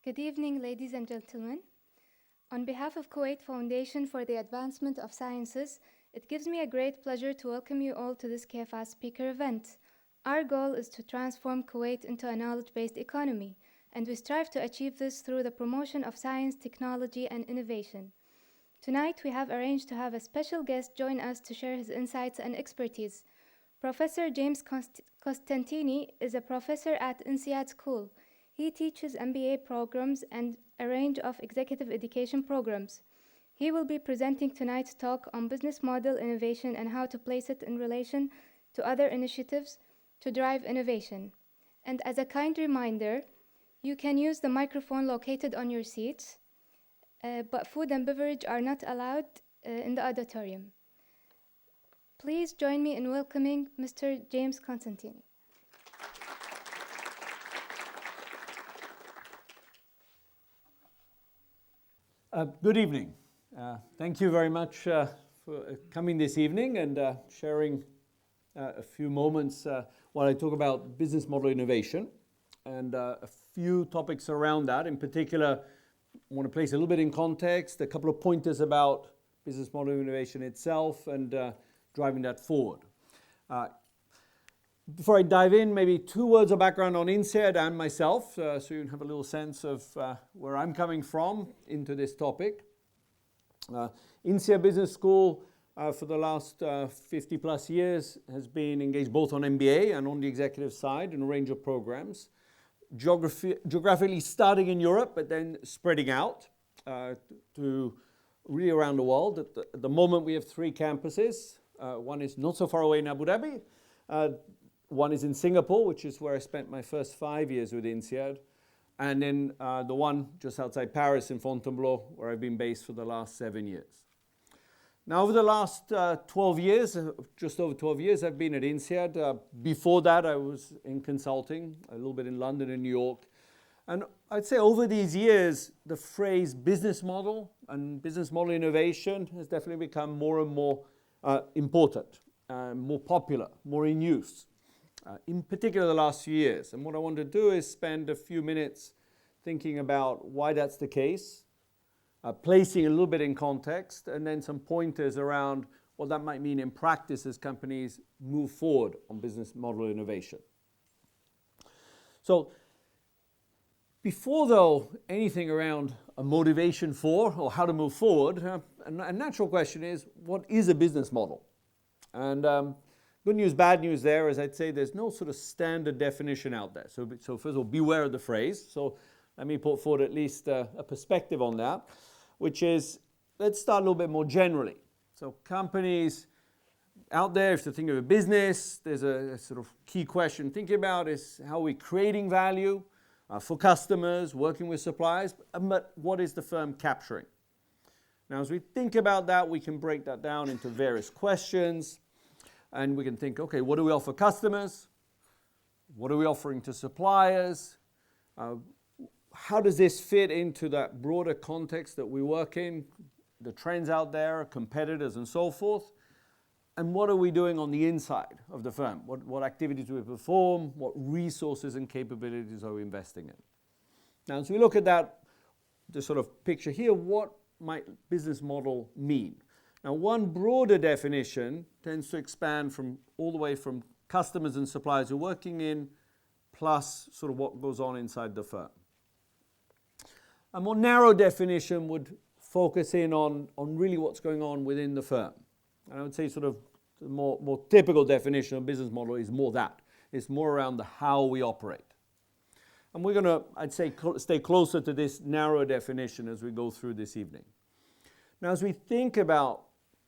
Good evening, ladies and gentlemen. On behalf of Kuwait Foundation for the Advancement of Sciences, it gives me a great pleasure to welcome you all to this KFAS speaker event. Our goal is to transform Kuwait into a knowledge-based economy, and we strive to achieve this through the promotion of science, technology, and innovation. Tonight, we have arranged to have a special guest join us to share his insights and expertise. Professor James Costantini is a professor at INSEAD School. He teaches MBA programs and a range of executive education programs. He will be presenting tonight's talk on business model innovation and how to place it in relation to other initiatives to drive innovation. And as a kind reminder, you can use the microphone located on your seats, but food and beverage are not allowed in the auditorium. Please join me in welcoming Mr. James Costantini. Good evening. Thank you very much for coming this evening and sharing a few moments while I talk about business model innovation and a few topics around that. In particular, I want to place a little bit in context, a couple of pointers about business model innovation itself and driving that forward. Before I dive in, maybe 2 words of background on INSEAD and myself, so you can have a little sense of where I'm coming from into this topic. INSEAD Business School for the last 50 plus years has been engaged both on MBA and on the executive side in a range of programs. Geographically starting in Europe, but then spreading out to really around the world. At the moment, we have 3 campuses. One is not so far away in Abu Dhabi. One is in Singapore, which is where I spent my first 5 years with INSEAD. And then the one just outside Paris in Fontainebleau, where I've been based for the last 7 years. Now, over the last 12 years, just over 12 years, I've been at INSEAD. Before that, I was in consulting, a little bit in London and New York. And I'd say over these years, the phrase business model and business model innovation has definitely become more and more important, more popular, more in use. In particular, the last few years. And what I want to do is spend a few minutes thinking about why that's the case, placing a little bit in context, and then some pointers around what that might mean in practice as companies move forward on business model innovation. So, before though anything around a motivation for or how to move forward, a natural question is, what is a business model? And good news, bad news there is I'd say there's no sort of standard definition out there. So first of all, beware of the phrase. So let me put forward at least a perspective on that, which is, let's start a little bit more generally. So companies out there, if you think of a business, there's a sort of key question thinking about is how are we creating value for customers, working with suppliers, but what is the firm capturing? Now, as we think about that, we can break that down into various questions. And we can think, okay, what do we offer customers? What are we offering to suppliers? How does this fit into that broader context that we work in, the trends out there, competitors and so forth? And what are we doing on the inside of the firm? What activities do we perform? What resources and capabilities are we investing in? Now, as we look at that, the sort of picture here, what might business model mean? Now, one broader definition tends to expand from all the way from customers and suppliers you're working in, plus sort of what goes on inside the firm. A more narrow definition would focus in on really what's going on within the firm. And I would say sort of the more typical definition of business model is more that. It's more around the how we operate. And we're going to, I'd say, stay closer to this narrow definition as we go through this evening. Now, as we think about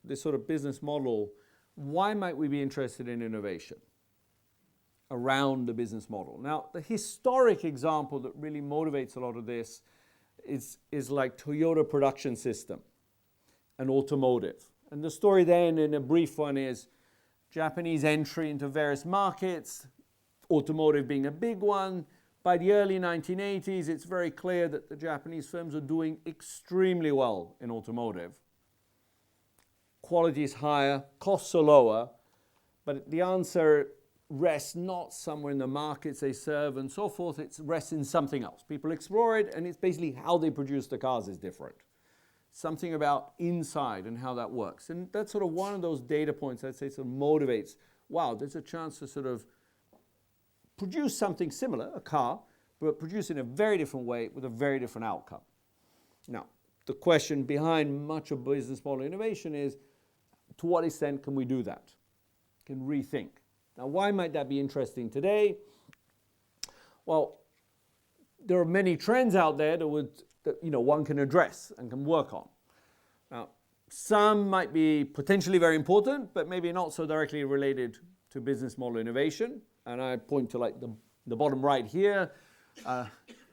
this sort of business model, why might we be interested in innovation around the business model? Now, the historic example that really motivates a lot of this is like Toyota production system and automotive. And the story then, in a brief one, is Japanese entry into various markets, automotive being a big one. By the early 1980s, it's very clear that the Japanese firms are doing extremely well in automotive. Quality is higher, costs are lower, but the answer rests not somewhere in the markets they serve and so forth. It rests in something else. People explore it, and it's basically how they produce the cars is different. Something about inside and how that works. And that's sort of one of those data points I'd say sort of motivates, wow, there's a chance to sort of produce something similar, a car, but produce in a very different way with a very different outcome. Now, the question behind much of business model innovation is, to what extent can we do that? Can rethink. Now, why might that be interesting today? Well, there are many trends out there that one can address and can work on. Now, some might be potentially very important, but maybe not so directly related to business model innovation. And I point to like the bottom right here.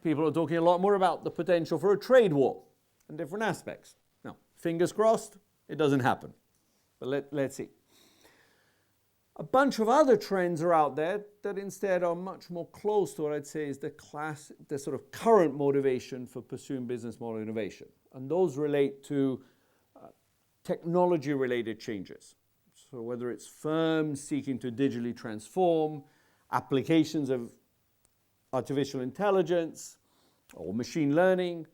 People are talking a lot more about the potential for a trade war and different aspects. Now, fingers crossed, it doesn't happen. But let's see. A bunch of other trends are out there that instead are much more close to what I'd say is the sort of current motivation for pursuing business model innovation. And those relate to technology-related changes. So whether it's firms seeking to digitally transform, applications of artificial intelligence or machine learning.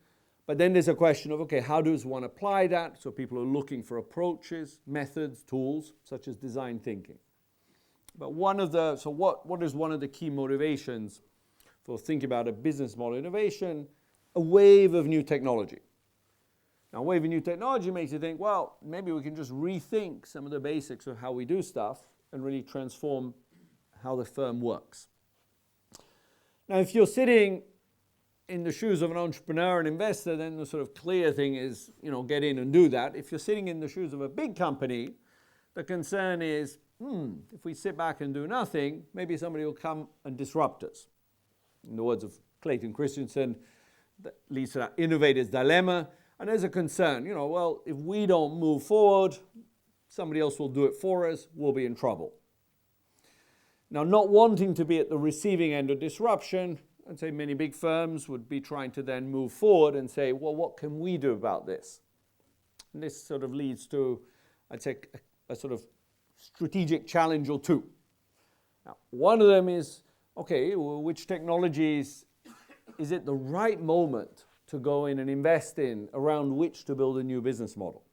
But then there's a question of, okay, how does one apply that? So people are looking for approaches, methods, tools, such as design thinking. But what is one of the key motivations for thinking about a business model innovation? A wave of new technology. Now, a wave of new technology makes you think, well, maybe we can just rethink some of the basics of how we do stuff and really transform how the firm works. Now, if you're sitting in the shoes of an entrepreneur and investor, then the sort of clear thing is, get in and do that. If you're sitting in the shoes of a big company, the concern is, if we sit back and do nothing, maybe somebody will come and disrupt us. In the words of Clayton Christensen, that leads to that innovator's dilemma. And there's a concern, well, if we don't move forward, somebody else will do it for us, we'll be in trouble. Now, not wanting to be at the receiving end of disruption, I'd say many big firms would be trying to then move forward and say, well, what can we do about this? And this sort of leads to, I'd say, a sort of strategic challenge or two. Now, one of them is, okay, well, which technologies is it the right moment to go in and invest in around which to build a new business model?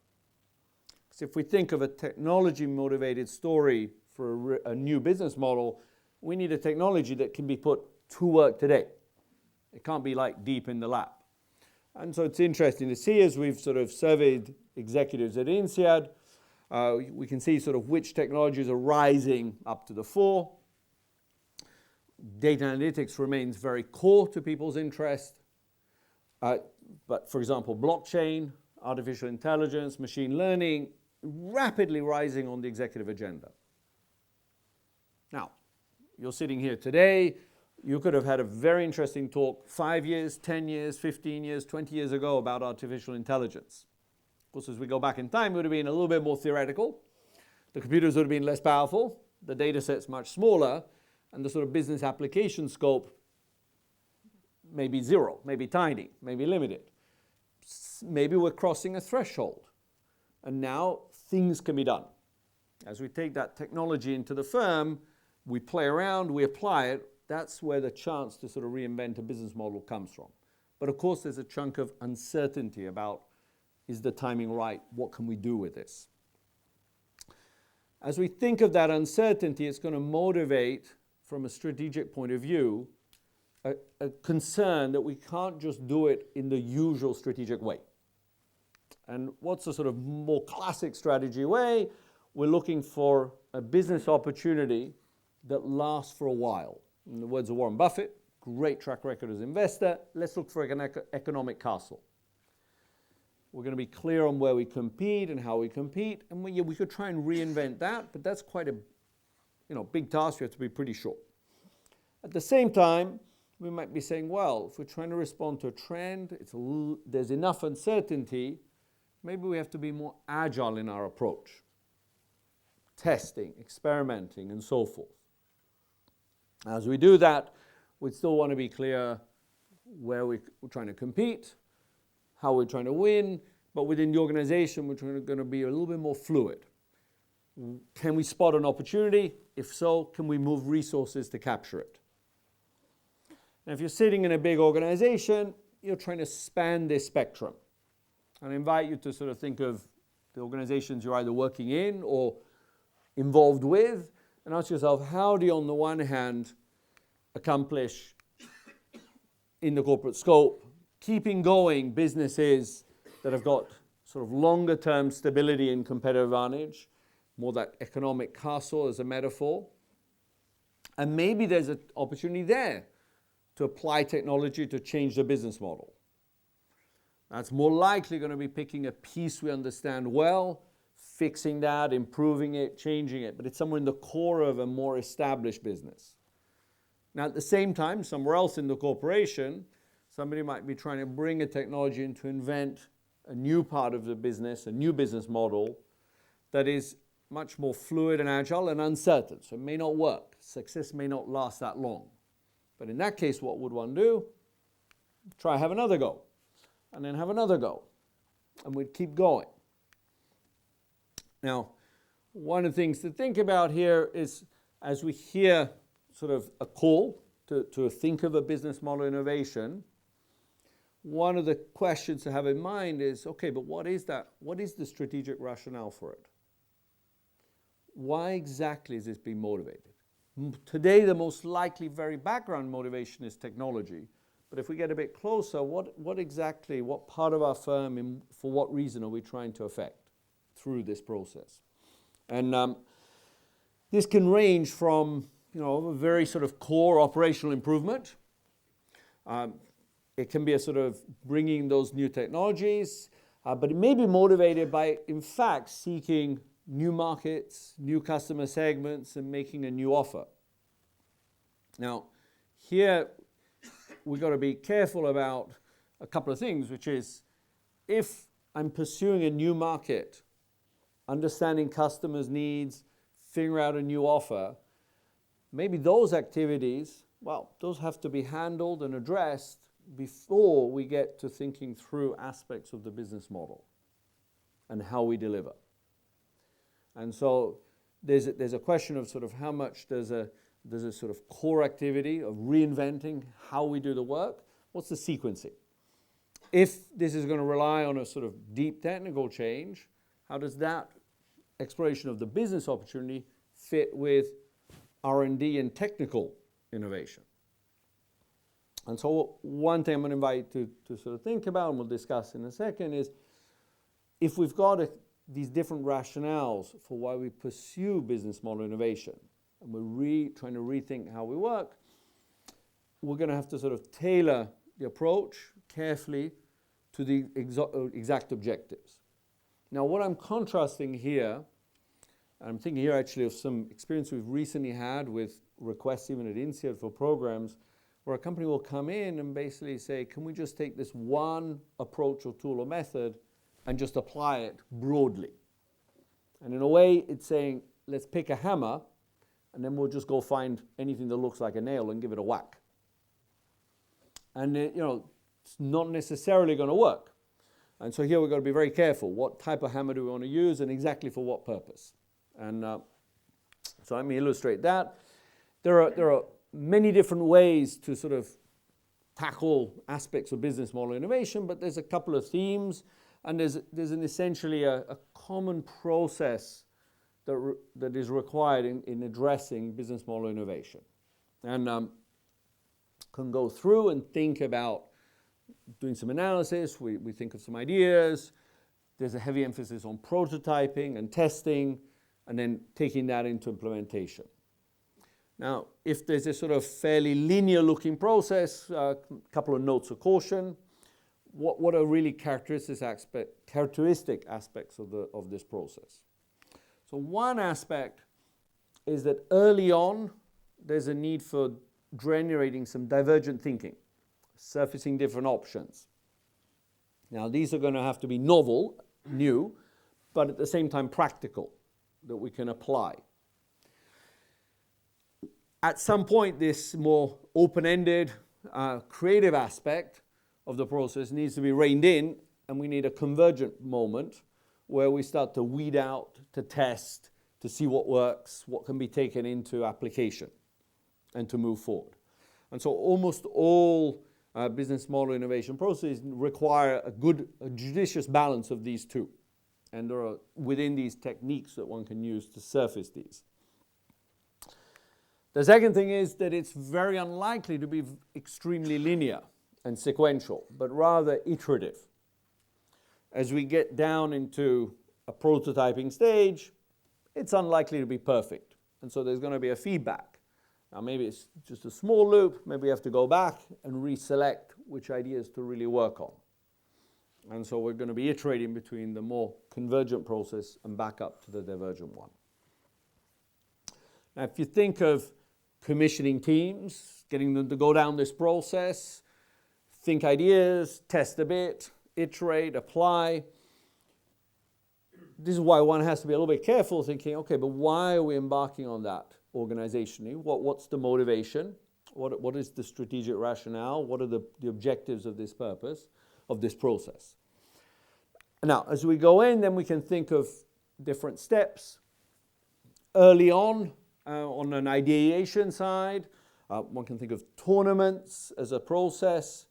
Because if we think of a technology-motivated story for a new business model, we need a technology that can be put to work today. It can't be like deep in the lab. And so it's interesting to see as we've sort of surveyed executives at INSEAD, we can see sort of which technologies are rising up to the fore. Data analytics remains very core to people's interest. But for example, blockchain, artificial intelligence, machine learning, rapidly rising on the executive agenda. Now, you're sitting here today, you could have had a very interesting talk 5 years, 10 years, 15 years, 20 years ago about artificial intelligence. Of course, as we go back in time, it would have been a little bit more theoretical. The computers would have been less powerful, the data set's much smaller, and the sort of business application scope may be zero, maybe tiny, maybe limited. Maybe we're crossing a threshold, and now things can be done. As we take that technology into the firm, we play around, we apply it, that's where the chance to sort of reinvent a business model comes from. But of course, there's a chunk of uncertainty about, is the timing right? What can we do with this? As we think of that uncertainty, it's going to motivate, from a strategic point of view, a concern that we can't just do it in the usual strategic way. And what's the sort of more classic strategy way? We're looking for a business opportunity that lasts for a while. In the words of Warren Buffett, great track record as an investor, let's look for an economic castle. We're going to be clear on where we compete and how we compete, and we could try and reinvent that, but that's quite a big task. We have to be pretty sure. At the same time, we might be saying, well, if we're trying to respond to a trend, there's enough uncertainty, maybe we have to be more agile in our approach. Testing, experimenting, and so forth. As we do that, we still want to be clear where we're trying to compete, how we're trying to win, but within the organization, we're going to be a little bit more fluid. Can we spot an opportunity? If so, can we move resources to capture it? Now, if you're sitting in a big organization, you're trying to span this spectrum. And I invite you to sort of think of the organizations you're either working in or involved with, and ask yourself, how do you, on the one hand, accomplish in the corporate scope, keeping going businesses that have got sort of longer term stability and competitive advantage, more that economic castle as a metaphor. And maybe there's an opportunity there to apply technology to change the business model. That's more likely going to be picking a piece we understand well, fixing that, improving it, changing it, but it's somewhere in the core of a more established business. Now, at the same time, somewhere else in the corporation, somebody might be trying to bring a technology in to invent a new part of the business, a new business model that is much more fluid and agile and uncertain. So it may not work. Success may not last that long. But in that case, what would one do? Try have another go, and then have another go. And we'd keep going. Now, one of the things to think about here is, as we hear sort of a call to think of a business model innovation, one of the questions to have in mind is, okay, but what is that? What is the strategic rationale for it? Why exactly is this being motivated? Today, the most likely very background motivation is technology. But if we get a bit closer, what exactly, what part of our firm, for what reason are we trying to affect through this process? And this can range from, a very sort of core operational improvement. It can be a sort of bringing those new technologies, but it may be motivated by, in fact, seeking new markets, new customer segments, and making a new offer. Now, here we've got to be careful about a couple of things, which is, if I'm pursuing a new market, understanding customers' needs, figuring out a new offer, maybe those activities, those have to be handled and addressed before we get to thinking through aspects of the business model and how we deliver. And so there's a question of sort of how much there's a sort of core activity of reinventing how we do the work. What's the sequencing? If this is going to rely on a sort of deep technical change, how does that exploration of the business opportunity fit with R&D and technical innovation? And so one thing I'm going to invite you to sort of think about, and we'll discuss in a second, is if we've got these different rationales for why we pursue business model innovation, and we're trying to rethink how we work, we're going to have to sort of tailor the approach carefully to the exact objectives. Now, what I'm contrasting here, and I'm thinking here actually of some experience we've recently had with requests even at INSEAD for programs, where a company will come in and basically say, can we just take this one approach or tool or method and just apply it broadly? And in a way, it's saying, let's pick a hammer, and then we'll just go find anything that looks like a nail and give it a whack. And it's not necessarily going to work. And so here we've got to be very careful. What type of hammer do we want to use, and exactly for what purpose? And so let me illustrate that. There are many different ways to sort of tackle aspects of business model innovation, but there's a couple of themes, and there's essentially a common process that is required in addressing business model innovation. And can go through and think about doing some analysis. We think of some ideas. There's a heavy emphasis on prototyping and testing, and then taking that into implementation. Now, if there's a sort of fairly linear looking process, a couple of notes of caution. What are really characteristic aspects of this process? So one aspect is that early on, there's a need for generating some divergent thinking, surfacing different options. Now, these are going to have to be novel, new, but at the same time practical, that we can apply. At some point, this more open-ended, creative aspect of the process needs to be reined in, and we need a convergent moment where we start to weed out, to test, to see what works, what can be taken into application, and to move forward. And so almost all business model innovation processes require a judicious balance of these two. And there are within these techniques that one can use to surface these. The second thing is that it's very unlikely to be extremely linear and sequential, but rather iterative. As we get down into a prototyping stage, it's unlikely to be perfect. And so there's going to be a feedback. Now maybe it's just a small loop, maybe we have to go back and reselect which ideas to really work on. And so we're going to be iterating between the more convergent process and back up to the divergent one. Now if you think of commissioning teams, getting them to go down this process, think ideas, test a bit, iterate, apply. This is why one has to be a little bit careful thinking, okay, but why are we embarking on that organizationally? What's the motivation? What is the strategic rationale? What are the objectives of this purpose, of this process? Now, as we go in, then we can think of different steps. Early on an ideation side, one can think of tournaments as a process.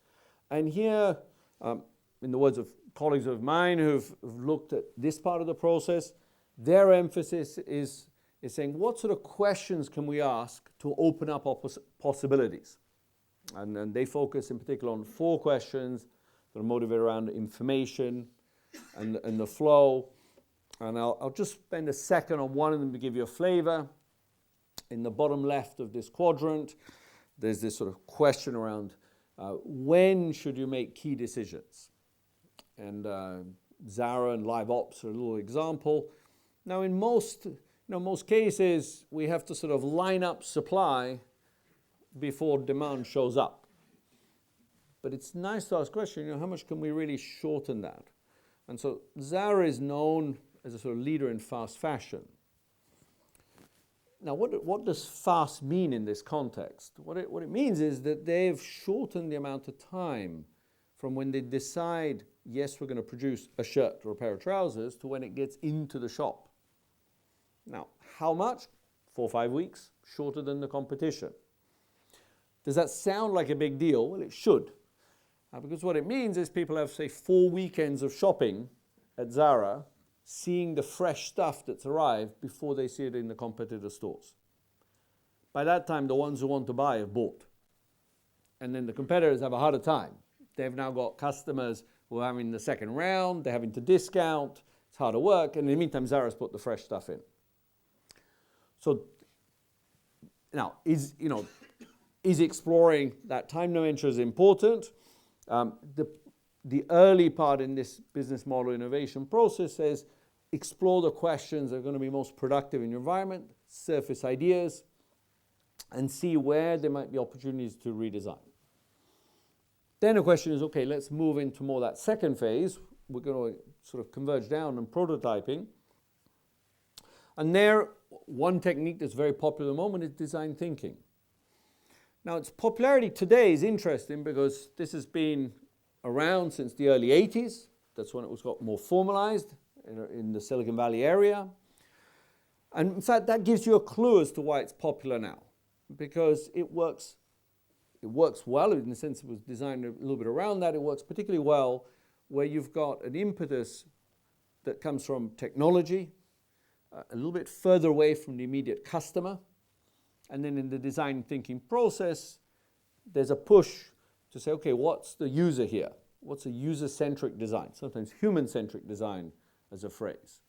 And here, in the words of colleagues of mine who've looked at this part of the process, their emphasis is saying, what sort of questions can we ask to open up possibilities? And they focus in particular on 4 questions that are motivated around information and the flow. And I'll just spend a second on one of them to give you a flavor. In the bottom left of this quadrant, there's this sort of question around when should you make key decisions? And Zara and Live Ops are a little example. Now in most cases, we have to sort of line up supply before demand shows up. But it's nice to ask a question, how much can we really shorten that? And so Zara is known as a sort of leader in fast fashion. Now, what does fast mean in this context? What it means is that they've shortened the amount of time from when they decide, yes, we're going to produce a shirt or a pair of trousers, to when it gets into the shop. Now, how much? 4 or 5 weeks, shorter than the competition. Does that sound like a big deal? Well, it should. Because what it means is people have, say, 4 weekends of shopping at Zara, seeing the fresh stuff that's arrived before they see it in the competitor stores. By that time, the ones who want to buy have bought. And then the competitors have a harder time. They've now got customers who are having the second round, they're having to discount, it's harder work, and in the meantime, Zara's put the fresh stuff in. So now, is exploring that time dimension is important. The early part in this business model innovation process says explore the questions that are going to be most productive in your environment, surface ideas, and see where there might be opportunities to redesign. Then the question is, okay, let's move into more that second phase. We're going to sort of converge down on prototyping. And there, one technique that's very popular at the moment is design thinking. Now, its popularity today is interesting because this has been around since the early 80s. That's when it was got more formalized in the Silicon Valley area. And in fact, that gives you a clue as to why it's popular now. Because it works well, in the sense it was designed a little bit around that. It works particularly well where you've got an impetus that comes from technology, a little bit further away from the immediate customer. And then in the design thinking process, there's a push to say, okay, what's the user here? What's a user-centric design? Sometimes human-centric design as a phrase.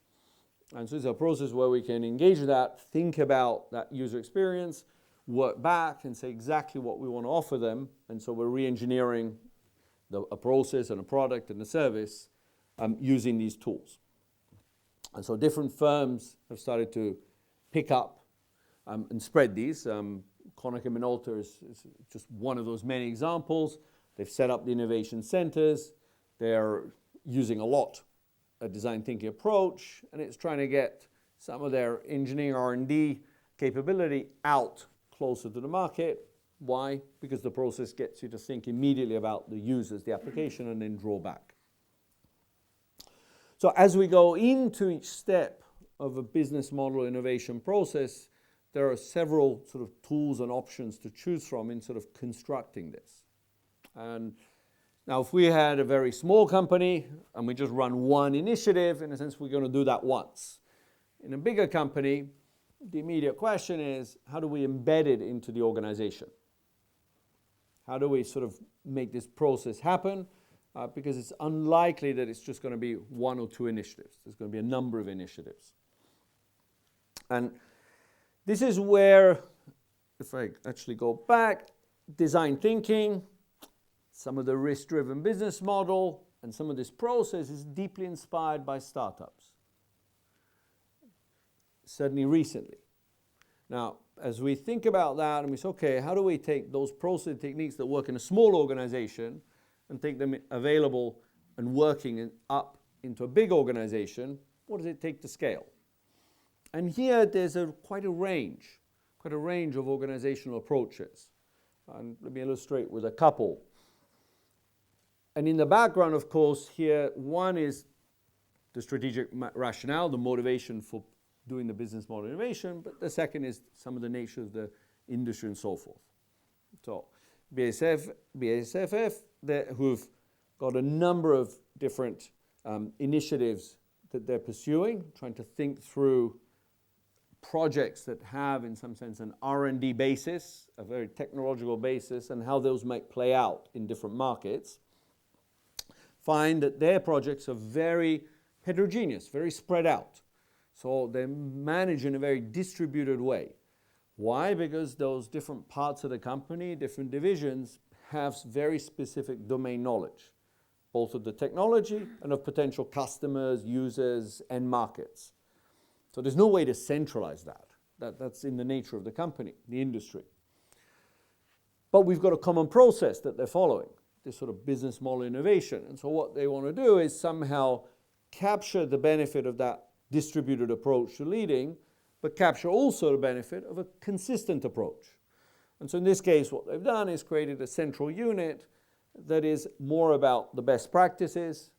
And so it's a process where we can engage that, think about that user experience, work back and say exactly what we want to offer them. And so we're re-engineering a process and a product and a service using these tools. And so different firms have started to pick up and spread these. Konica Minolta is just one of those many examples. They've set up the innovation centers. They're using a lot a design thinking approach, and it's trying to get some of their engineering R&D capability out closer to the market. Why? Because the process gets you to think immediately about the users, the application, and then draw back. So as we go into each step of a business model innovation process, there are several sort of tools and options to choose from in sort of constructing this. And now if we had a very small company and we just run one initiative, in a sense we're going to do that once. In a bigger company, the immediate question is, how do we embed it into the organization? How do we sort of make this process happen? Because it's unlikely that it's just going to be one or two initiatives. There's going to be a number of initiatives. And this is where, if I actually go back, design thinking, some of the risk-driven business model, and some of this process is deeply inspired by startups. Certainly recently. Now, as we think about that, and we say, okay, how do we take those process techniques that work in a small organization and take them available and working up into a big organization? What does it take to scale? And here there's quite a range of organizational approaches. And let me illustrate with a couple. And in the background, of course, here one is the strategic rationale, the motivation for doing the business model innovation, but the second is some of the nature of the industry and so forth. So BASF, who've got a number of different initiatives that they're pursuing, trying to think through projects that have, in some sense, an R&D basis, a very technological basis, and how those might play out in different markets, find that their projects are very heterogeneous, very spread out. So they manage in a very distributed way. Why? Because those different parts of the company, different divisions, have very specific domain knowledge, both of the technology and of potential customers, users, and markets. So there's no way to centralize that. That's in the nature of the company, the industry. But we've got a common process that they're following, this sort of business model innovation. And so what they want to do is somehow capture the benefit of that distributed approach to leading, but capture also the benefit of a consistent approach. And so in this case, what they've done is created a central unit that is more about the best practices,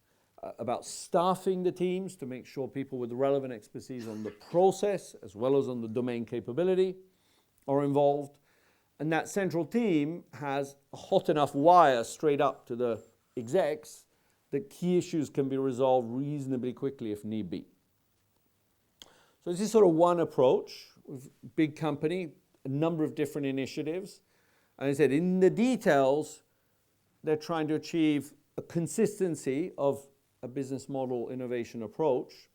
about staffing the teams to make sure people with relevant expertise on the process as well as on the domain capability are involved. And that central team has a hot enough wire straight up to the execs that key issues can be resolved reasonably quickly if need be. So this is sort of one approach with big company, a number of different initiatives. And I said in the details, they're trying to achieve a consistency of a business model innovation approach,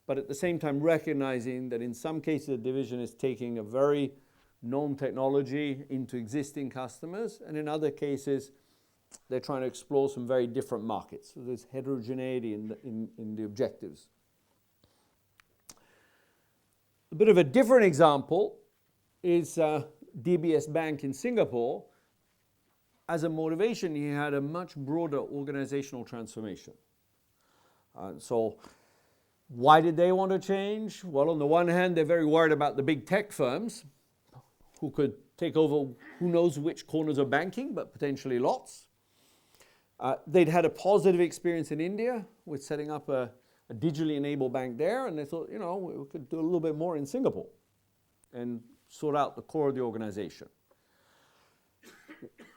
but at the same time recognizing that in some cases the division is taking a very known technology into existing customers, and in other cases they're trying to explore some very different markets. So there's heterogeneity in the objectives. A bit of a different example is DBS Bank in Singapore. As a motivation, he had a much broader organizational transformation. So why did they want to change? Well, on the one hand, they're very worried about the big tech firms who could take over who knows which corners of banking, but potentially lots. They'd had a positive experience in India with setting up a digitally enabled bank there, and they thought, you know, we could do a little bit more in Singapore and sort out the core of the organization.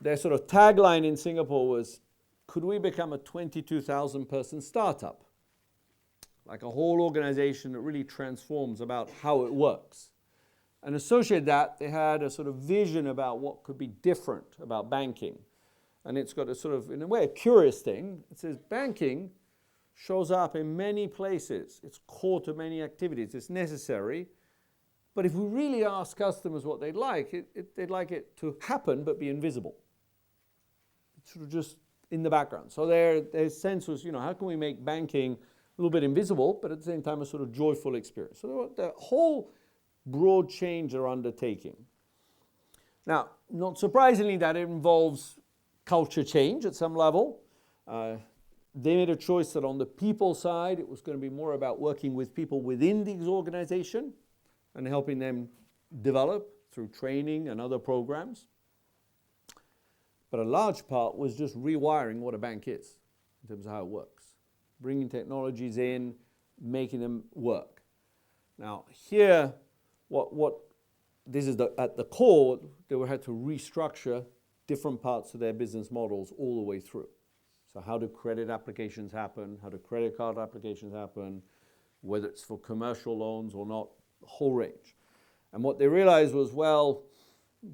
Their sort of tagline in Singapore was, could we become a 22,000 person startup? Like a whole organization that really transforms about how it works. And associated that, they had a sort of vision about what could be different about banking. And it's got a sort of, in a way, a curious thing. It says banking shows up in many places. It's core to many activities. It's necessary. But if we really ask customers what they'd like, they'd like it to happen but be invisible. It's sort of just in the background. So their sense was, you know, how can we make banking a little bit invisible, but at the same time a sort of joyful experience? So the whole broad change they're undertaking. Now, not surprisingly, that involves culture change at some level. They made a choice that on the people side, it was going to be more about working with people within the organization and helping them develop through training and other programs. But a large part was just rewiring what a bank is in terms of how it works. Bringing technologies in, making them work. Now here, what this is at the core, they had to restructure different parts of their business models all the way through. So how do credit applications happen? How do credit card applications happen? Whether it's for commercial loans or not, the whole range. And what they realized was, well,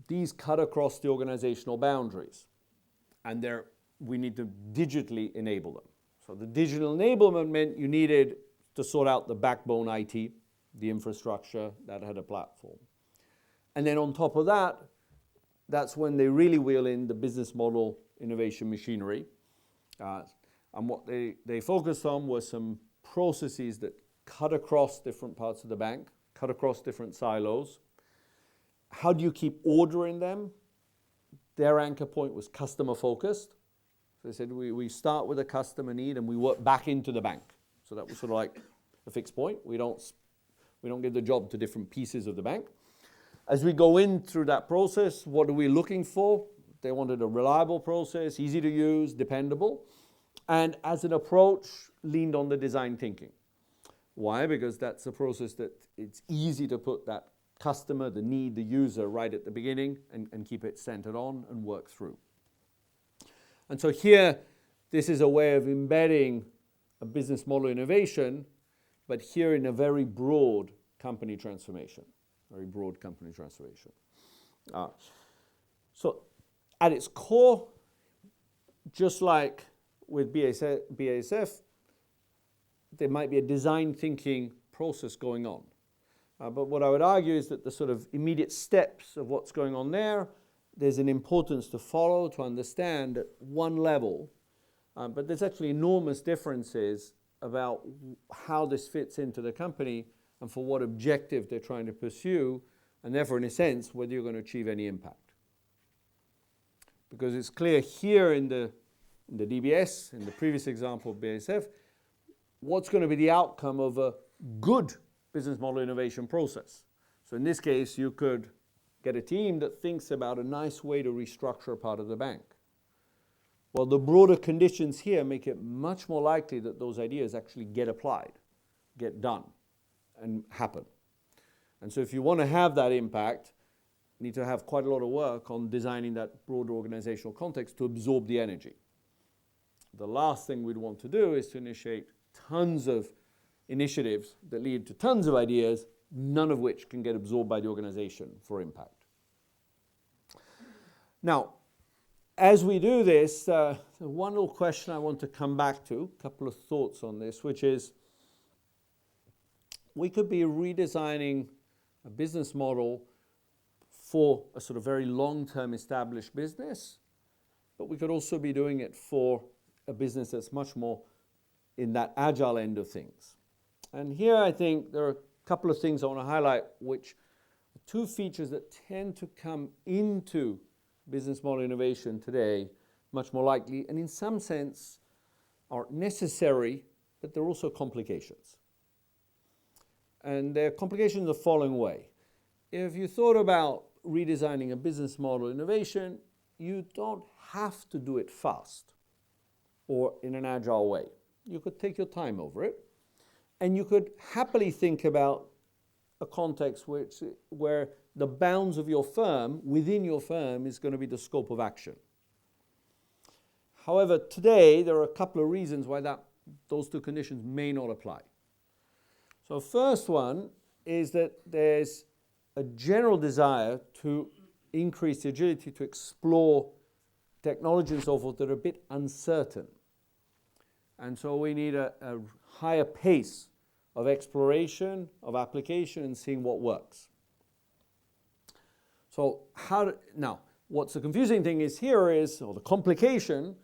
these cut across the organizational boundaries, and we need to digitally enable them. So the digital enablement meant you needed to sort out the backbone IT, the infrastructure that had a platform. And then on top of that, that's when they really wheel in the business model innovation machinery. And what they focused on were some processes that cut across different parts of the bank, cut across different silos. How do you keep order in them? Their anchor point was customer focused. So they said we start with a customer need and we work back into the bank. So that was sort of like a fixed point. We don't give the job to different pieces of the bank. As we go in through that process, what are we looking for? They wanted a reliable process, easy to use, dependable, and as an approach, leaned on the design thinking. Why? Because that's a process that it's easy to put that customer, the need, the user right at the beginning and keep it centered on and work through. And so here, this is a way of embedding a business model innovation, but here in a very broad company transformation. Very broad company transformation. So at its core, just like with BASF, there might be a design thinking process going on. But what I would argue is that the sort of immediate steps of what's going on there's an importance to follow, to understand at one level, but there's actually enormous differences about how this fits into the company and for what objective they're trying to pursue, and therefore, in a sense, whether you're going to achieve any impact. Because it's clear here in the DBS, in the previous example of BASF, what's going to be the outcome of a good business model innovation process. So in this case, you could get a team that thinks about a nice way to restructure a part of the bank. Well, the broader conditions here make it much more likely that those ideas actually get applied, get done, and happen. And so if you want to have that impact, you need to have quite a lot of work on designing that broader organizational context to absorb the energy. The last thing we'd want to do is to initiate tons of initiatives that lead to tons of ideas, none of which can get absorbed by the organization for impact. Now, as we do this, one little question I want to come back to, a couple of thoughts on this, which is we could be redesigning a business model for a sort of very long-term established business, but we could also be doing it for a business that's much more in that agile end of things. And here I think there are a couple of things I want to highlight, which are two features that tend to come into business model innovation today much more likely, and in some sense are necessary, but they're also complications. And they're complications the following way. If you thought about redesigning a business model innovation, you don't have to do it fast or in an agile way. You could take your time over it, and you could happily think about a context where the bounds of your firm, within your firm, is going to be the scope of action. However, today, there are a couple of reasons why those two conditions may not apply. So first one is that there's a general desire to increase the agility to explore technology and so forth that are a bit uncertain. And so we need a higher pace of exploration, of application, and seeing what works. So now, what's the confusing thing is here is, or the complication,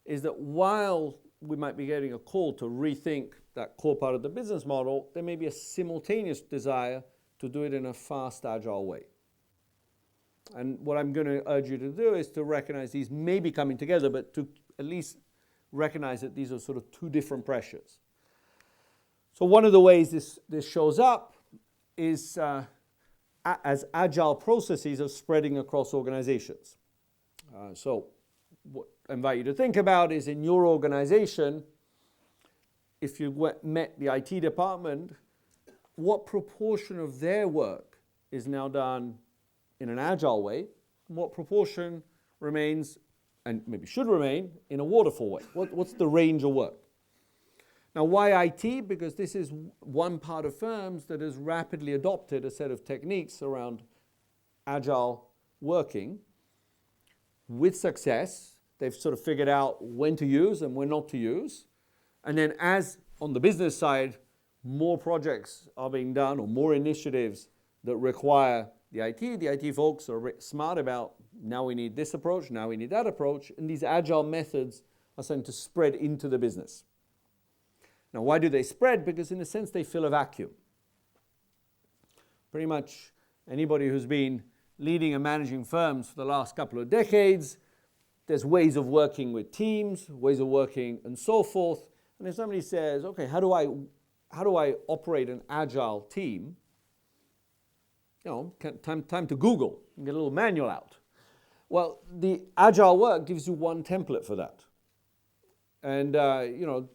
is that while we might be getting a call to rethink that core part of the business model, there may be a simultaneous desire to do it in a fast, agile way. And what I'm going to urge you to do is to recognize these may be coming together, but to at least recognize that these are sort of two different pressures. So one of the ways this shows up is as agile processes are spreading across organizations. So what I invite you to think about is in your organization, if you met the IT department what proportion of their work is now done in an agile way, and what proportion remains, and maybe should remain, in a waterfall way. What's the range of work? Now, why IT? Because this is one part of firms that has rapidly adopted a set of techniques around agile working with success. They've sort of figured out when to use and when not to use. And then as on the business side, more projects are being done or more initiatives that require the IT folks are smart about, now we need this approach, now we need that approach, and these agile methods are starting to spread into the business. Now, why do they spread? Because in a sense they fill a vacuum. Pretty much anybody who's been leading and managing firms for the last couple of decades, there's ways of working with teams, ways of working and so forth. And if somebody says, okay, how do I operate an agile team? You know, time to Google and get a little manual out. Well, the agile work gives you one template for that. And, you know,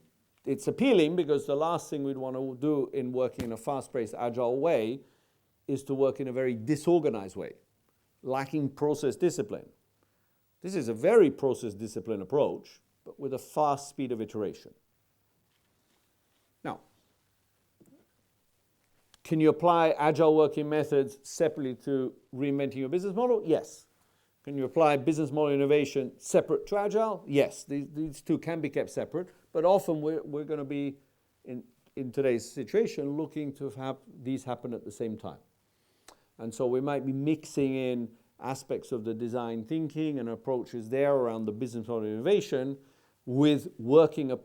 it's appealing because the last thing we'd want to do in working in a fast-paced agile way is to work in a very disorganized way, lacking process discipline. This is a very process discipline approach, but with a fast speed of iteration. Now, can you apply agile working methods separately to reinventing your business model? Yes. Can you apply business model innovation separate to agile? Yes. These two can be kept separate, but often we're going to be, in today's situation, looking to have these happen at the same time. And so we might be mixing in aspects of the design thinking and approaches there around the business model innovation with working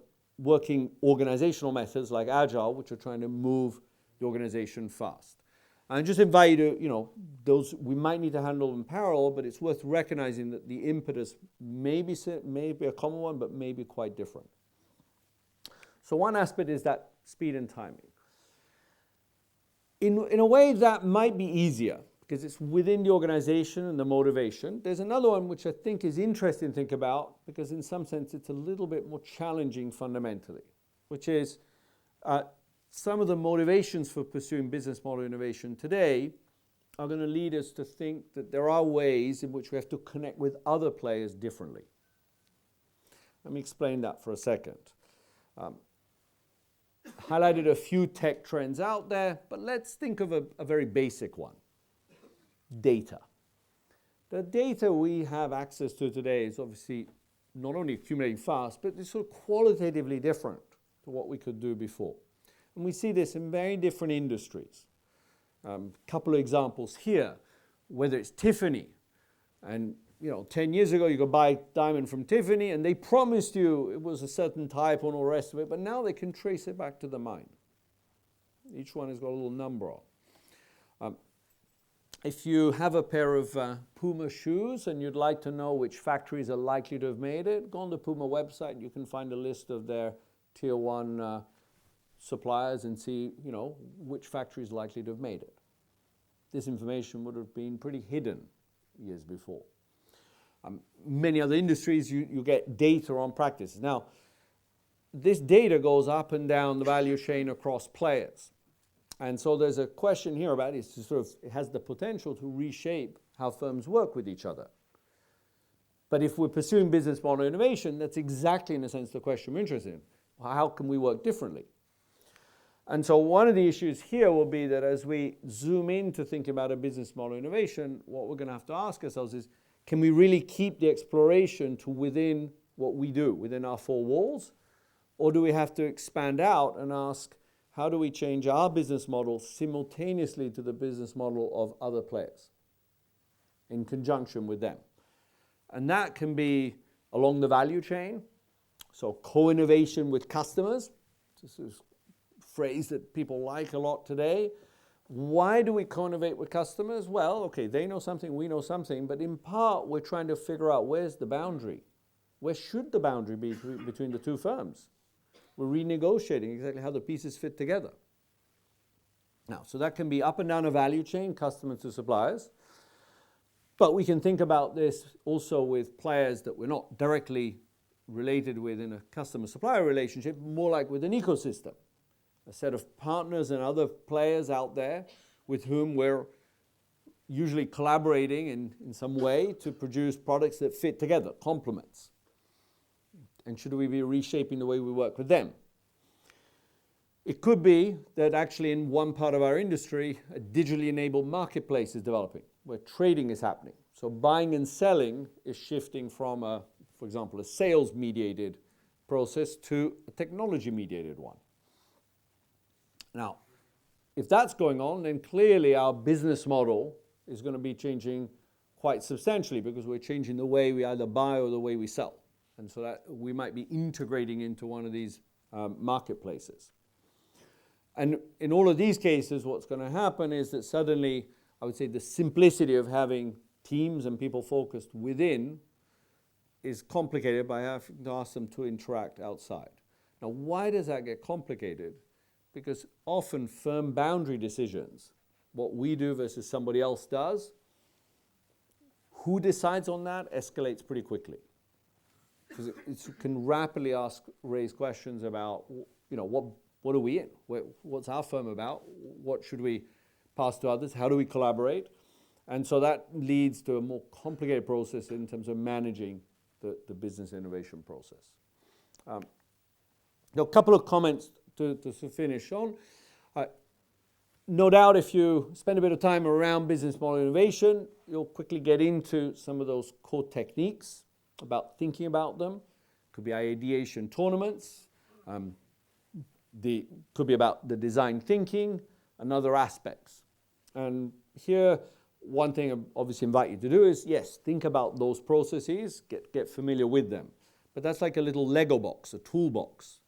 organizational methods like agile, which are trying to move the organization fast. And I just invite you to, you know, those we might need to handle in parallel, but it's worth recognizing that the impetus may be a common one, but may be quite different. So one aspect is that speed and timing. In a way that might be easier because it's within the organization and the motivation. There's another one which I think is interesting to think about because in some sense it's a little bit more challenging fundamentally, which is some of the motivations for pursuing business model innovation today are going to lead us to think that there are ways in which we have to connect with other players differently. Let me explain that for a second. Highlighted a few tech trends out there, but let's think of a very basic one. Data. The data we have access to today is obviously not only accumulating fast, but it's sort of qualitatively different to what we could do before. And we see this in very different industries. A couple of examples here, whether it's Tiffany, and 10 years ago you could buy a diamond from Tiffany and they promised you it was a certain type and all the rest of it, but now they can trace it back to the mine. Each one has got a little number on. If you have a pair of Puma shoes and you'd like to know which factories are likely to have made it, go on the Puma website and you can find a list of their tier 1 suppliers and see, which factory is likely to have made it. This information would have been pretty hidden years before. Many other industries, you get data on practices. Now, this data goes up and down the value chain across players. And so there's a question here about it has the potential to reshape how firms work with each other. But if we're pursuing business model innovation, that's exactly, in a sense, the question we're interested in. How can we work differently? And so one of the issues here will be that as we zoom in to think about a business model innovation, what we're going to have to ask ourselves is, can we really keep the exploration to within what we do, within our 4 walls? Or do we have to expand out and ask, how do we change our business model simultaneously to the business model of other players in conjunction with them? And that can be along the value chain, so co-innovation with customers. This is a phrase that people like a lot today. Why do we co-innovate with customers? Well, okay, they know something, we know something, but in part we're trying to figure out where's the boundary. Where should the boundary be between the two firms? We're renegotiating exactly how the pieces fit together. Now, so that can be up and down a value chain, customers to suppliers, but we can think about this also with players that we're not directly related with in a customer-supplier relationship, more like with an ecosystem. a set of partners and other players out there with whom we're usually collaborating in some way to produce products that fit together, complements. And should we be reshaping the way we work with them? It could be that actually in one part of our industry, a digitally enabled marketplace is developing, where trading is happening. So buying and selling is shifting from, for example, a sales-mediated process to a technology-mediated one. Now, if that's going on, then clearly our business model is going to be changing quite substantially because we're changing the way we either buy or the way we sell. And so that we might be integrating into one of these marketplaces. And in all of these cases, what's going to happen is that suddenly, I would say the simplicity of having teams and people focused within is complicated by having to ask them to interact outside. Now, why does that get complicated? Because often firm boundary decisions, what we do versus somebody else does, who decides on that escalates pretty quickly. Because it can rapidly raise questions about, what are we in? What's our firm about? What should we pass to others? How do we collaborate? And so that leads to a more complicated process in terms of managing the business innovation process. Now, a couple of comments to finish on. No doubt if you spend a bit of time around business model innovation, you'll quickly get into some of those core techniques about thinking about them. Could be ideation tournaments. Could be about the design thinking and other aspects. And here, one thing I obviously invite you to do is, yes, think about those processes, get familiar with them. But that's like a little Lego box, a toolbox.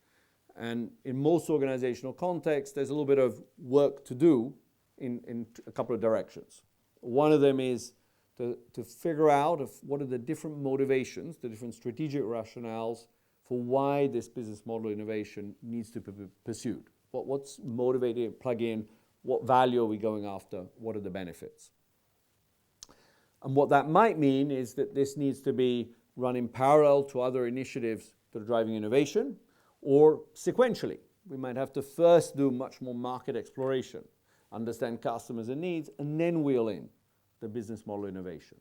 And in most organizational contexts, there's a little bit of work to do in a couple of directions. One of them is to figure out what are the different motivations, the different strategic rationales for why this business model innovation needs to be pursued. What's motivating, plug in, what value are we going after, what are the benefits? And what that might mean is that this needs to be run in parallel to other initiatives that are driving innovation, or sequentially. We might have to first do much more market exploration, understand customers and needs, and then wheel in the business model innovation.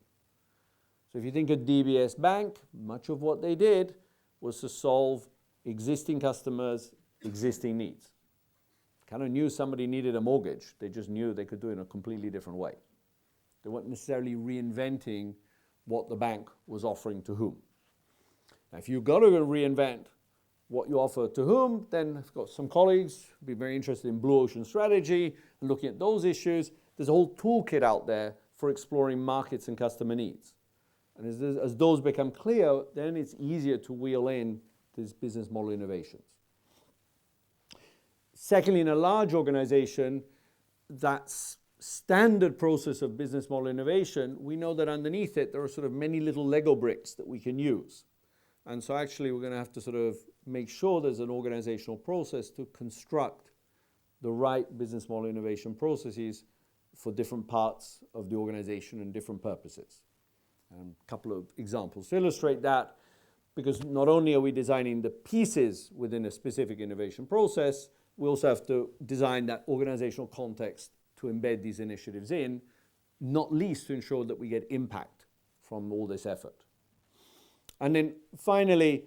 So if you think of DBS Bank, much of what they did was to solve existing customers' existing needs. Kind of knew somebody needed a mortgage. They just knew they could do it in a completely different way. They weren't necessarily reinventing what the bank was offering to whom. Now, if you've got to reinvent what you offer to whom, then I've got some colleagues who'd be very interested in blue ocean strategy and looking at those issues. There's a whole toolkit out there for exploring markets and customer needs. And as those become clear, then it's easier to wheel in these business model innovations. Secondly, in a large organization, that standard process of business model innovation, we know that underneath it, there are sort of many little Lego bricks that we can use. And so actually, we're going to have to sort of make sure there's an organizational process to construct the right business model innovation processes for different parts of the organization and different purposes. A couple of examples to illustrate that, because not only are we designing the pieces within a specific innovation process, we also have to design that organizational context to embed these initiatives in, not least to ensure that we get impact from all this effort. And then finally,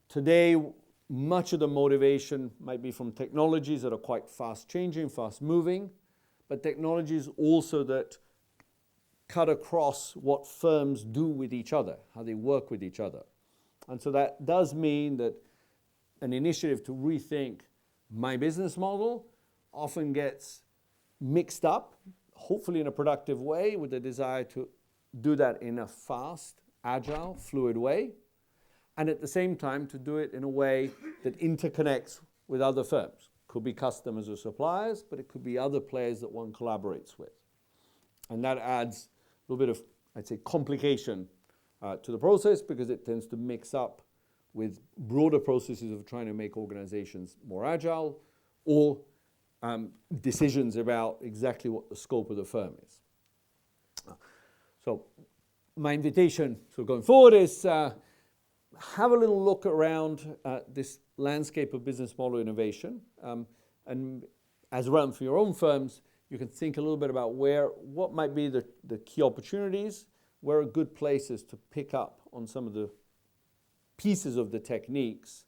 today, much of the motivation might be from technologies that are quite fast changing, fast moving, but technologies also that cut across what firms do with each other, how they work with each other. And so that does mean that an initiative to rethink my business model often gets mixed up, hopefully in a productive way, with the desire to do that in a fast, agile, fluid way, and at the same time to do it in a way that interconnects with other firms. Could be customers or suppliers, but it could be other players that one collaborates with. And that adds a little bit of, I'd say, complication to the process, because it tends to mix up with broader processes of trying to make organizations more agile, or decisions about exactly what the scope of the firm is. So my invitation going forward is have a little look around this landscape of business model innovation. And as relevant for your own firms, you can think a little bit about what might be the key opportunities, where are good places to pick up on some of the pieces of the techniques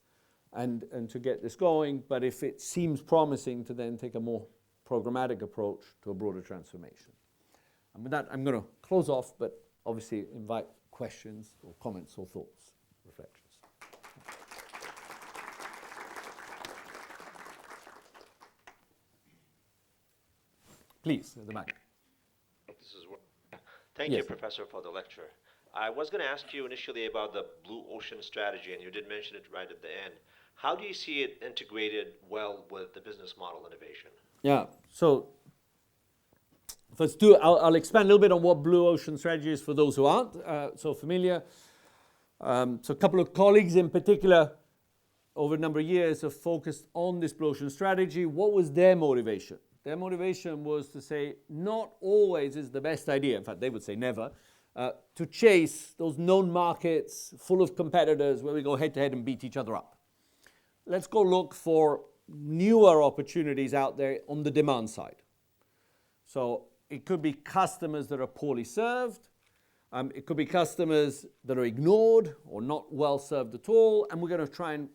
and to get this going. But if it seems promising, to then take a more programmatic approach to a broader transformation. And with that, I'm going to close off, but obviously invite questions or comments or thoughts, reflections. Please, at the back. Thank Yes. you, Professor, for the lecture. I was going to ask you initially about the blue ocean strategy, and you did mention it right at the end. How do you see it integrated well with the business model innovation? Yeah, so I'll expand a little bit on what blue ocean strategy is for those who aren't so familiar. So a couple of colleagues in particular over a number of years have focused on this blue ocean strategy. What was their motivation? Their motivation was to say not always is the best idea, in fact they would say never, to chase those known markets full of competitors where we go head to head and beat each other up. Let's go look for newer opportunities out there on the demand side. So it could be customers that are poorly served. It could be customers that are ignored or not well served at all. And we're going to try and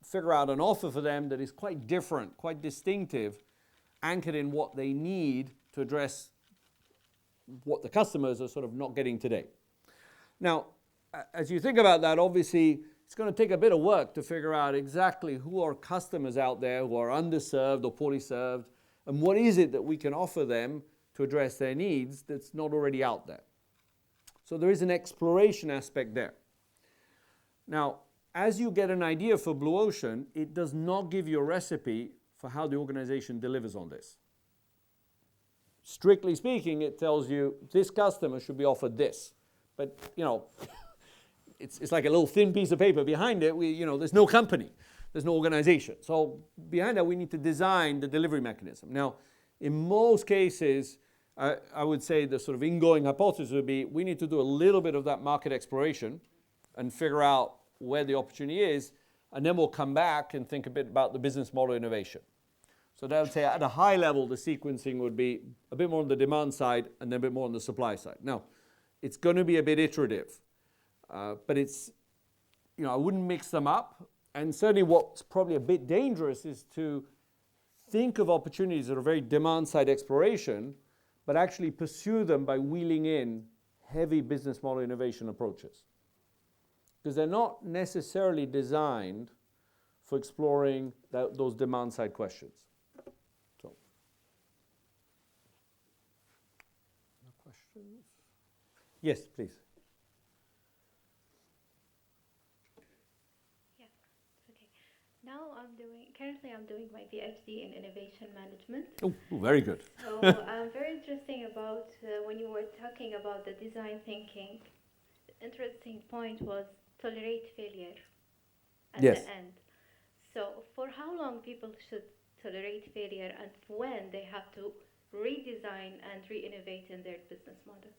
figure out an offer for them that is quite different, quite distinctive, anchored in what they need to address what the customers are sort of not getting today. Now, as you think about that, obviously, it's going to take a bit of work to figure out exactly who are customers out there who are underserved or poorly served, and what is it that we can offer them to address their needs that's not already out there. So there is an exploration aspect there. Now, as you get an idea for Blue Ocean, it does not give you a recipe for how the organization delivers on this. Strictly speaking, it tells you this customer should be offered this. But, you know, it's like a little thin piece of paper. Behind it, there's no company. There's no organization. So behind that, we need to design the delivery mechanism. Now, in most cases, I would say the sort of ingoing hypothesis would be we need to do a little bit of that market exploration and figure out where the opportunity is, and then we'll come back and think a bit about the business model innovation. So I would say at a high level, the sequencing would be a bit more on the demand side and then a bit more on the supply side. Now, it's going to be a bit iterative, but it's, I wouldn't mix them up. And certainly what's probably a bit dangerous is to think of opportunities that are very demand-side exploration, but actually pursue them by wheeling in heavy business model innovation approaches. Because they're not necessarily designed for exploring those demand-side questions. So, no questions? Yes, please. Now currently I'm doing my PhD in Innovation Management. Oh, very good. So very interesting about when you were talking about the design thinking, the interesting point was tolerate failure at Yes. the end. So for how long people should tolerate failure and when they have to redesign and re-innovate in their business model?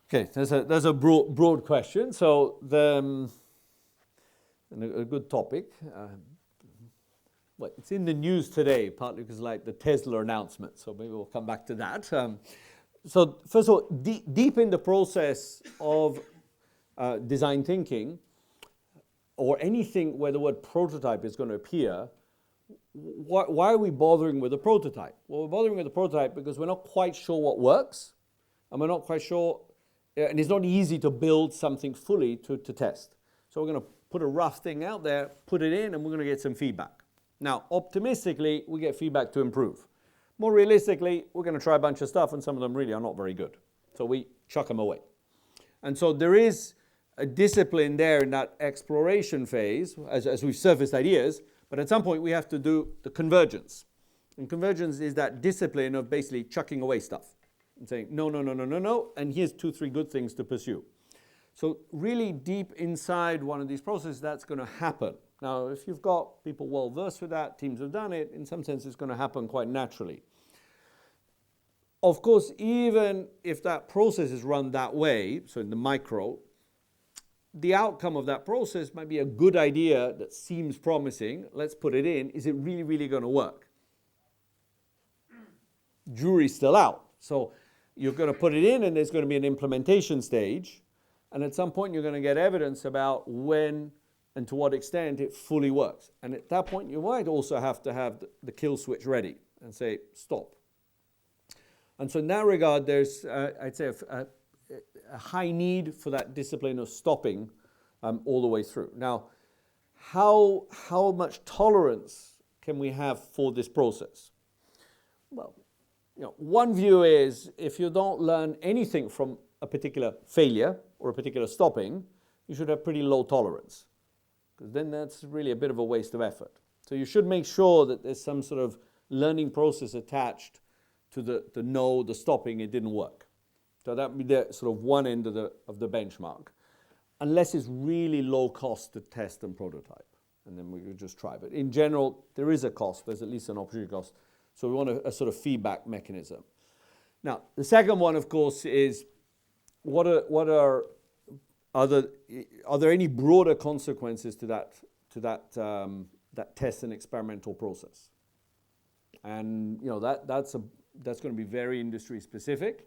Okay, there's a broad question. So a good topic. Well, it's in the news today, partly because like the Tesla announcement, so maybe we'll come back to that. So first of all, deep in the process of design thinking, or anything where the word prototype is going to appear, why are we bothering with a prototype? Well, we're bothering with a prototype because we're not quite sure what works, and we're not quite sure, and it's not easy to build something fully to test. So we're going to put a rough thing out there, put it in, and we're going to get some feedback. Now, optimistically, we get feedback to improve. More realistically, we're going to try a bunch of stuff, and some of them really are not very good. So we chuck them away. And so there is a discipline there in that exploration phase, as we've surfaced ideas, but at some point we have to do the convergence. And convergence is that discipline of basically chucking away stuff and saying, no, and here's 2-3 good things to pursue. So really deep inside one of these processes, that's going to happen. Now, if you've got people well versed with that, teams have done it, in some sense it's going to happen quite naturally. Of course, even if that process is run that way, so in the micro, the outcome of that process might be a good idea that seems promising. Let's put it in. Is it really, really going to work? Jury's still out. So you're going to put it in, and there's going to be an implementation stage. And at some point, you're going to get evidence about when and to what extent it fully works. And at that point, you might also have to have the kill switch ready and say, stop. And so in that regard, there's, I'd say, a high need for that discipline of stopping all the way through. Now, how much tolerance can we have for this process? Well, one view is if you don't learn anything from a particular failure or a particular stopping, you should have pretty low tolerance, because then that's really a bit of a waste of effort. So you should make sure that there's some sort of learning process attached to the stopping, it didn't work. So that would be the sort of one end of the benchmark, unless it's really low cost to test and prototype, and then we could just try. But in general, there is a cost. There's at least an opportunity cost. So we want a sort of feedback mechanism. Now, the second one, of course, is are there any broader consequences to that test and experimental process? And that's going to be very industry specific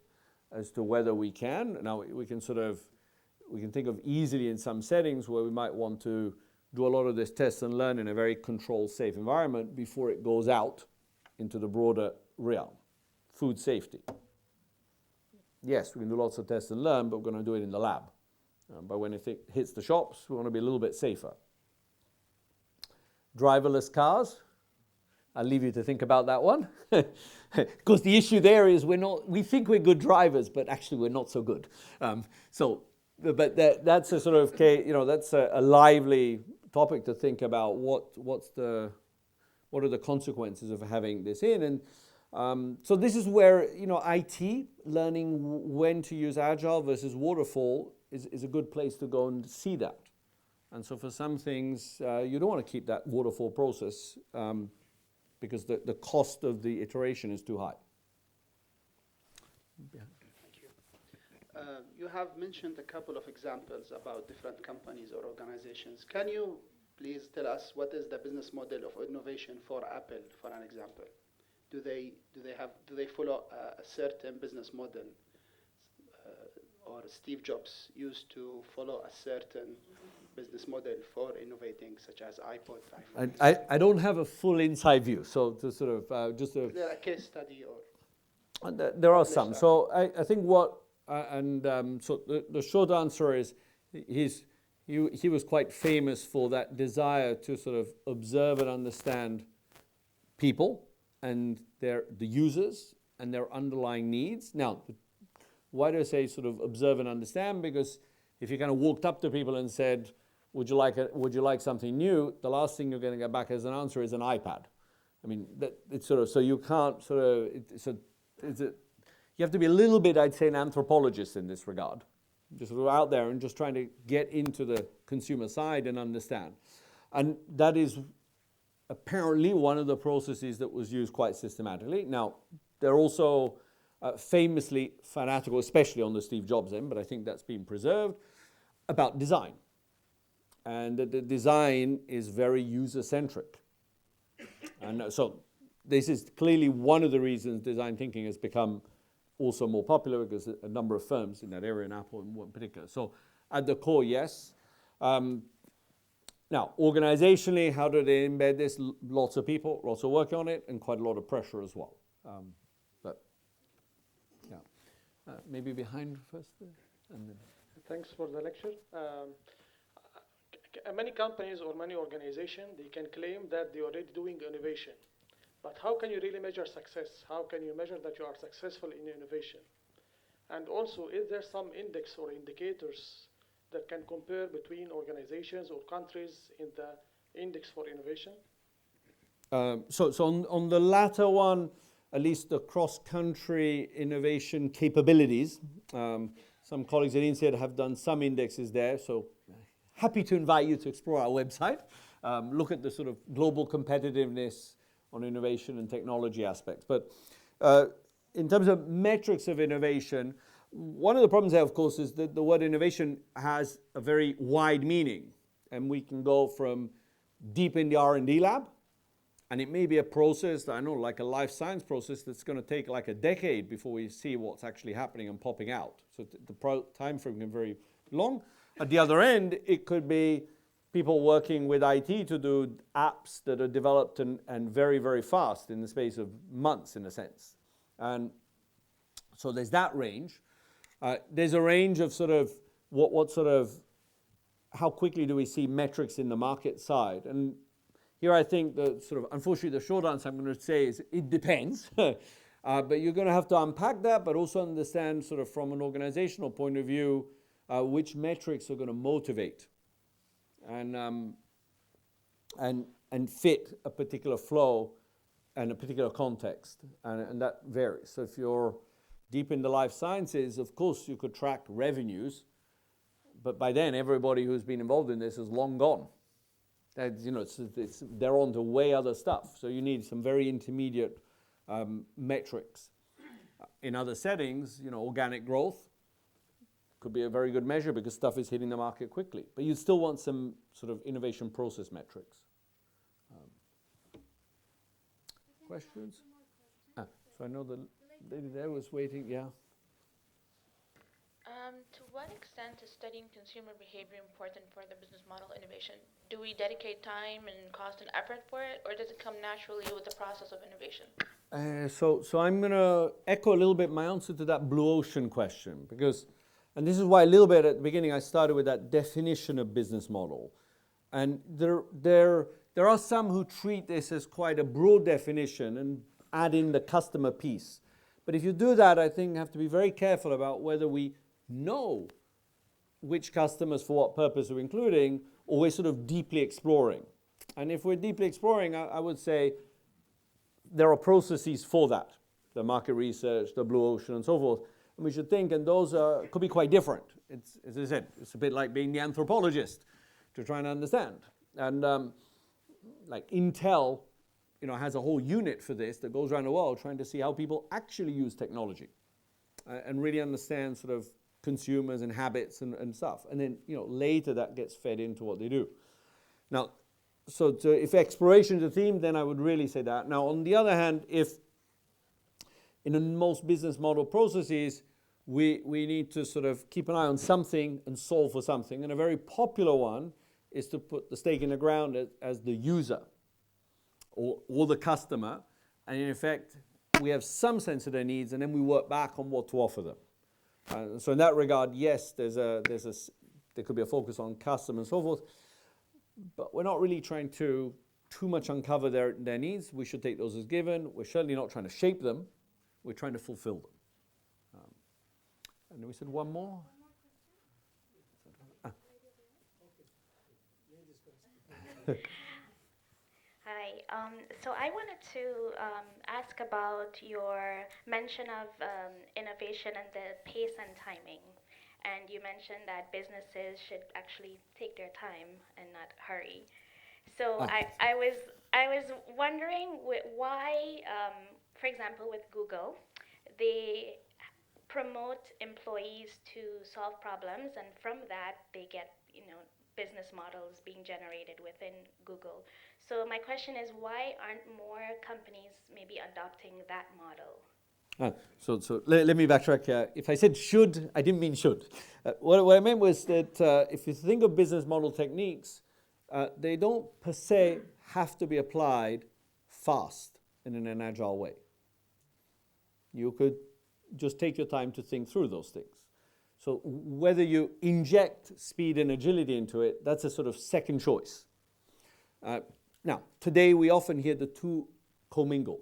as to whether we can. Now we can think of easily in some settings where we might want to do a lot of this test and learn in a very controlled, safe environment before it goes out into the broader realm. Food safety. Yes, we can do lots of test and learn, but we're going to do it in the lab. But when it hits the shops, we want to be a little bit safer. Driverless cars. I'll leave you to think about that one. Because the issue there is we think we're good drivers, but actually we're not so good. That's a sort of, that's a lively topic to think about. What are the consequences of having this in? And so this is where, IT, learning when to use Agile versus Waterfall is a good place to go and see that. And so for some things, you don't want to keep that Waterfall process because the cost of the iteration is too high. Thank you. You have mentioned a couple of examples about different companies or organizations. Can you please tell us what is the business model of innovation for Apple, for an example? Do they follow a certain business model, or Steve Jobs used to follow a certain business model for innovating, such as iPod, iPhone? I don't have a full inside view, so to sort of Is there a case study or? There are some. So I think so the short answer is he was quite famous for that desire to sort of observe and understand people and the users and their underlying needs. Now, why do I say sort of observe and understand? Because if you kind of walked up to people and said, would you like something new? The last thing you're going to get back as an answer is an iPad. I mean, it's sort of, so you can't sort of, you have to be a little bit, I'd say, an anthropologist in this regard. Just sort of out there and just trying to get into the consumer side and understand. And that is apparently one of the processes that was used quite systematically. Now, they're also famously fanatical, especially on the Steve Jobs end, but I think that's been preserved, about design. And the design is very user-centric. And so this is clearly one of the reasons design thinking has become also more popular, because a number of firms in that area, and Apple in particular. So at the core, yes. Now, organizationally, how do they embed this? Lots of people, lots of work on it, and quite a lot of pressure as well. Maybe behind first. And then. Thanks for the lecture. Many companies or many organizations, they can claim that they're already doing innovation. But how can you really measure success? How can you measure that you are successful in innovation? And also, is there some index or indicators that can compare between organizations or countries in the index for innovation? So on the latter one, at least the cross-country innovation capabilities, some colleagues at INSEAD have done some indexes there, so happy to invite you to explore our website, look at the sort of global competitiveness on innovation and technology aspects. But in terms of metrics of innovation, one of the problems there, of course, is that the word innovation has a very wide meaning. And we can go from deep in the R&D lab, and it may be a process, I know, like a life science process that's going to take like a decade before we see what's actually happening and popping out. So the time frame can be very long. At the other end, it could be people working with IT to do apps that are developed and very, very fast in the space of months, in a sense. And so there's that range. There's a range of sort of what sort of, how quickly do we see metrics in the market side? And here I think the sort of, unfortunately, the short answer I'm going to say is it depends. But you're going to have to unpack that, but also understand sort of from an organizational point of view, which metrics are going to motivate and fit a particular flow and a particular context. And that varies. So if you're deep in the life sciences, of course, you could track revenues, but by then everybody who's been involved in this is long gone. They're on to way other stuff. So you need some very intermediate metrics. In other settings, organic growth could be a very good measure because stuff is hitting the market quickly. But you still want some sort of innovation process metrics. Questions? So I know the lady there was waiting, yeah. To what extent is studying consumer behavior important for the business model innovation? Do we dedicate time and cost and effort for it, or does it come naturally with the process of innovation? So I'm going to echo a little bit my answer to that blue ocean question, because, and this is why a little bit at the beginning I started with that definition of business model. And there are some who treat this as quite a broad definition and add in the customer piece. But if you do that, I think you have to be very careful about whether we know which customers for what purpose we're including, or we're sort of deeply exploring. And if we're deeply exploring, I would say there are processes for that, the market research, the blue ocean, and so forth. And we should think, and those could be quite different. It's, as I said, it's a bit like being the anthropologist to try and understand. And like Intel, has a whole unit for this that goes around the world trying to see how people actually use technology and really understand sort of consumers and habits and stuff. And then, later that gets fed into what they do. Now, so if exploration is a theme, then I would really say that. Now, on the other hand, if in most business model processes, we need to sort of keep an eye on something and solve for something. And a very popular one is to put the stake in the ground as the user or the customer. And in effect, we have some sense of their needs, and then we work back on what to offer them. So in that regard, yes, there could be a focus on customer and so forth, but we're not really trying to too much uncover their needs. We should take those as given. We're certainly not trying to shape them. We're trying to fulfill them. And then we said one more. Hi. So I wanted to ask about your mention of innovation and the pace and timing. And you mentioned that businesses should actually take their time and not hurry. So I was wondering why, for example, with Google, they promote employees to solve problems, and from that they get business models being generated within Google. So my question is, why aren't more companies maybe adopting that model? So let me backtrack. If I said should, I didn't mean should. What I meant was that if you think of business model techniques, they don't per se have to be applied fast and in an agile way. You could just take your time to think through those things. So whether you inject speed and agility into it, that's a sort of second choice. Now, today we often hear the two commingled.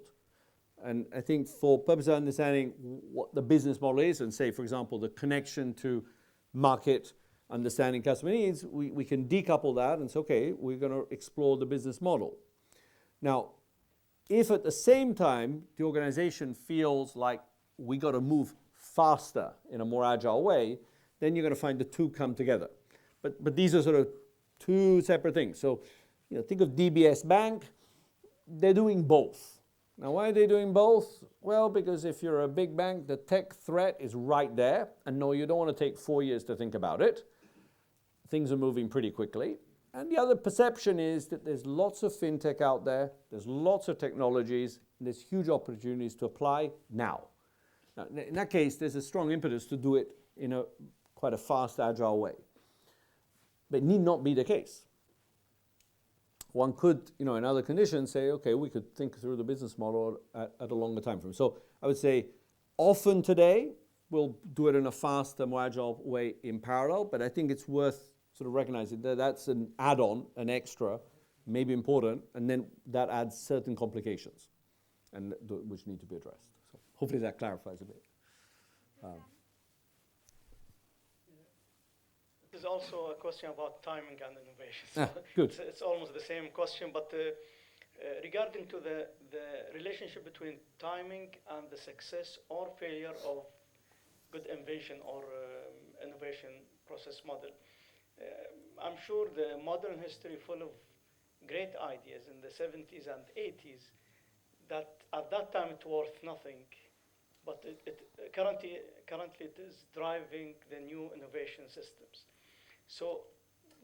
And I think for purpose of understanding what the business model is, and say, for example, the connection to market, understanding customer needs, we can decouple that and say, okay, we're going to explore the business model. Now, if at the same time the organization feels like we got to move faster in a more agile way, then you're going to find the two come together. But these are sort of two separate things. So, think of DBS Bank. They're doing both. Now, why are they doing both? Well, because if you're a big bank, the tech threat is right there. And no, you don't want to take 4 years to think about it. Things are moving pretty quickly. And the other perception is that there's lots of fintech out there, there's lots of technologies, and there's huge opportunities to apply now. Now, in that case, there's a strong impetus to do it in a quite a fast, agile way. But it need not be the case. One could, in other conditions, say, okay, we could think through the business model at a longer time frame. So I would say often today, we'll do it in a faster, more agile way in parallel, but I think it's worth sort of recognizing that that's an add-on, an extra, maybe important, and then that adds certain complications, and which need to be addressed. So hopefully that clarifies a bit. There's also a question about timing and innovation. Good. It's almost the same question, but regarding to the relationship between timing and the success or failure of good invention or innovation process model. I'm sure the modern history full of great ideas in the 70s and 80s that at that time it worth nothing, but currently it is driving the new innovation systems. So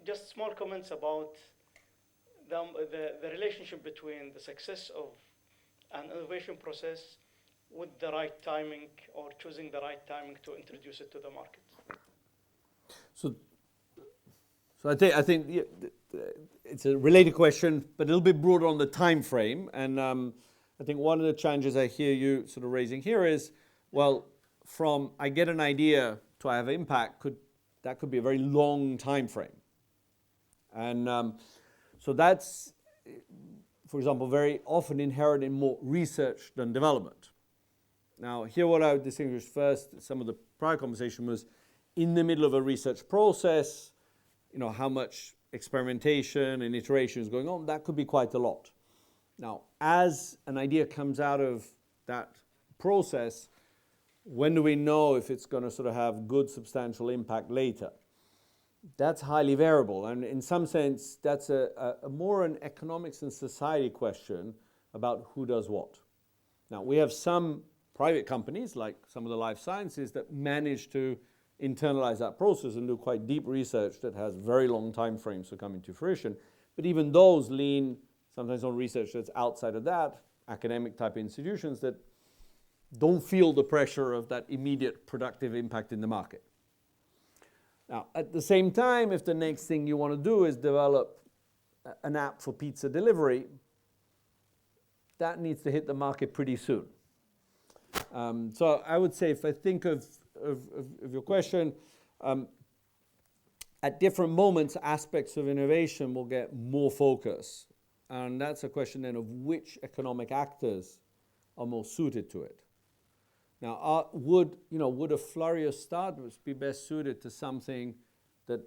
just small comments about the relationship between the success of an innovation process with the right timing or choosing the right timing to introduce it to the market. So I think it's a related question, but a little bit broader on the time frame. And I think one of the challenges I hear you sort of raising here is, well, from I get an idea to I have impact, that could be a very long time frame. And so that's, for example, very often inherent in more research than development. Now, here what I would distinguish first, some of the prior conversation was in the middle of a research process, how much experimentation and iteration is going on, that could be quite a lot. Now, as an idea comes out of that process, when do we know if it's going to sort of have good substantial impact later? That's highly variable, and in some sense, that's a more an economics and society question about who does what. Now, we have some private companies, like some of the life sciences, that manage to internalize that process and do quite deep research that has very long time frames to come into fruition. But even those lean sometimes on research that's outside of that, academic type institutions that don't feel the pressure of that immediate productive impact in the market. Now, at the same time, if the next thing you want to do is develop an app for pizza delivery, that needs to hit the market pretty soon. So I would say if I think of your question, at different moments, aspects of innovation will get more focus. And that's a question then of which economic actors are most suited to it. Now, would a flurry of startups be best suited to something that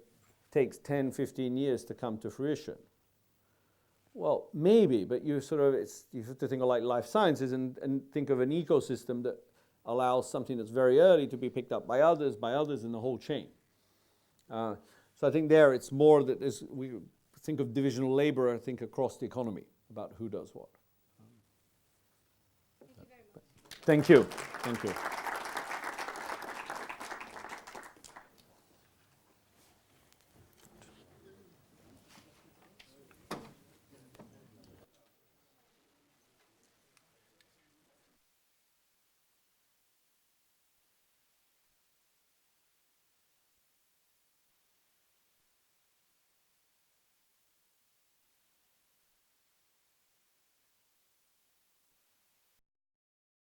takes 10, 15 years to come to fruition? Well, maybe, but you have to think of like life sciences and think of an ecosystem that allows something that's very early to be picked up by others in the whole chain. So I think there it's more that we think of divisional labor, I think, across the economy about who does what. Thank you very much. Thank you.